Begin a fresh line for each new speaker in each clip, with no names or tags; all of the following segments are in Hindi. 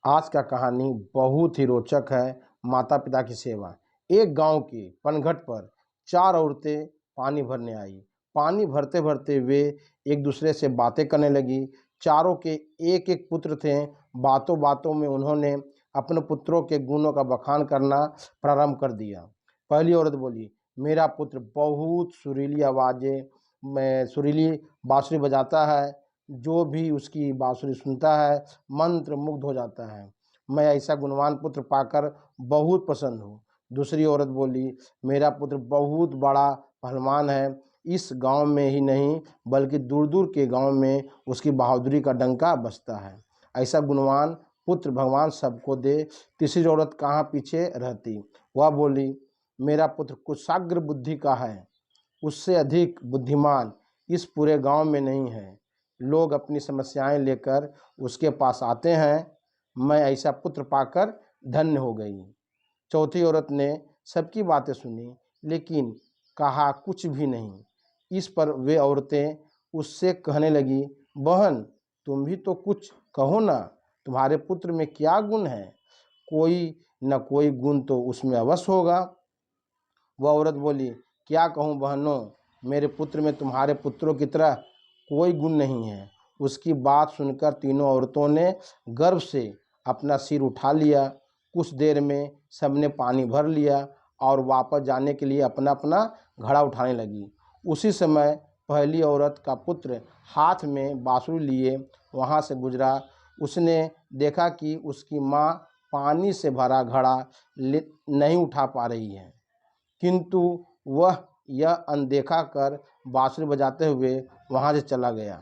आज का कहानी बहुत ही रोचक है। माता पिता की सेवा। एक गांव के पनघट पर चार औरतें पानी भरने आई। पानी भरते भरते वे एक दूसरे से बातें करने लगी। चारों के एक एक पुत्र थे। बातों बातों में उन्होंने अपने पुत्रों के गुणों का बखान करना प्रारंभ कर दिया। पहली औरत बोली, मेरा पुत्र बहुत सुरीली आवाज़ें में सुरीली बांसुरी बजाता है। जो भी उसकी बांसुरी सुनता है मंत्र मुग्ध हो जाता है। मैं ऐसा गुणवान पुत्र पाकर बहुत प्रसन्न हूँ। दूसरी औरत बोली, मेरा पुत्र बहुत बड़ा पहलवान है। इस गांव में ही नहीं बल्कि दूर दूर के गांव में उसकी बहादुरी का डंका बजता है। ऐसा गुणवान पुत्र भगवान सबको दे। तीसरी औरत कहाँ पीछे रहती। वह बोली, मेरा पुत्र कुशाग्र बुद्धि का है। उससे अधिक बुद्धिमान इस पूरे गांव में नहीं है। लोग अपनी समस्याएं लेकर उसके पास आते हैं। मैं ऐसा पुत्र पाकर धन्य हो गई। चौथी औरत ने सबकी बातें सुनी लेकिन कहा कुछ भी नहीं। इस पर वे औरतें उससे कहने लगी, बहन तुम भी तो कुछ कहो ना। तुम्हारे पुत्र में क्या गुण है? कोई न कोई गुण तो उसमें अवश्य होगा। वह औरत बोली, क्या कहूँ बहनों, मेरे पुत्र में तुम्हारे पुत्रों की तरह कोई गुण नहीं है। उसकी बात सुनकर तीनों औरतों ने गर्व से अपना सिर उठा लिया। कुछ देर में सबने पानी भर लिया और वापस जाने के लिए अपना अपना घड़ा उठाने लगी। उसी समय पहली औरत का पुत्र हाथ में बांसुरी लिए वहाँ से गुजरा। उसने देखा कि उसकी माँ पानी से भरा घड़ा नहीं उठा पा रही है, किंतु वह यह अनदेखा कर बांसुरी बजाते हुए वहाँ से चला गया।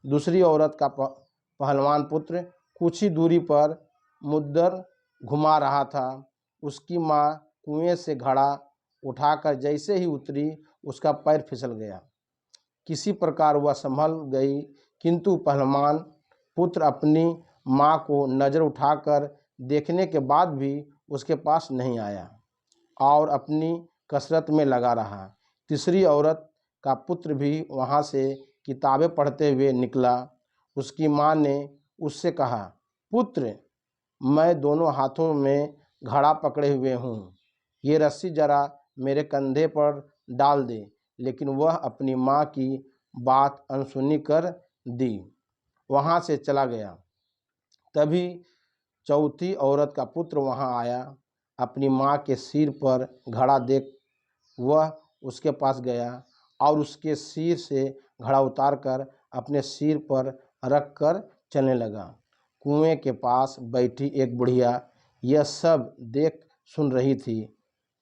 दूसरी औरत का पहलवान पुत्र कुछ ही दूरी पर मुद्दर घुमा रहा था। उसकी माँ कुएं से घड़ा उठाकर जैसे ही उतरी उसका पैर फिसल गया। किसी प्रकार वह संभल गई, किंतु पहलवान पुत्र अपनी माँ को नज़र उठाकर देखने के बाद भी उसके पास नहीं आया और अपनी कसरत में लगा रहा। तीसरी औरत का पुत्र भी वहाँ से किताबें पढ़ते हुए निकला। उसकी माँ ने उससे कहा, पुत्र मैं दोनों हाथों में घड़ा पकड़े हुए हूँ, ये रस्सी जरा मेरे कंधे पर डाल दे। लेकिन वह अपनी माँ की बात अनसुनी कर दी, वहाँ से चला गया। तभी चौथी औरत का पुत्र वहाँ आया। अपनी माँ के सिर पर घड़ा देख वह उसके पास गया और उसके सिर से घड़ा उतारकर अपने सिर पर रख कर चलने लगा। कुएं के पास बैठी एक बुढ़िया यह सब देख सुन रही थी।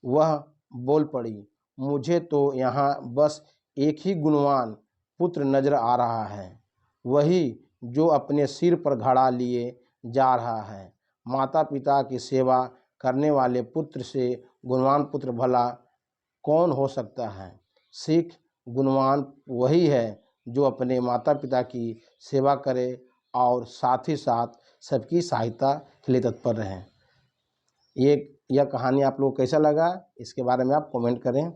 वह बोल पड़ी, मुझे तो यहाँ बस एक ही गुणवान पुत्र नजर आ रहा है, वही जो अपने सिर पर घड़ा लिए जा रहा है। माता पिता की सेवा करने वाले पुत्र से गुणवान पुत्र भला कौन हो सकता है? सीख, गुणवान वही है जो अपने माता पिता की सेवा करे और साथ ही साथ सबकी सहायता के लिए तत्पर रहे। यह कहानी आप लोग को कैसा लगा, इसके बारे में आप कमेंट करें।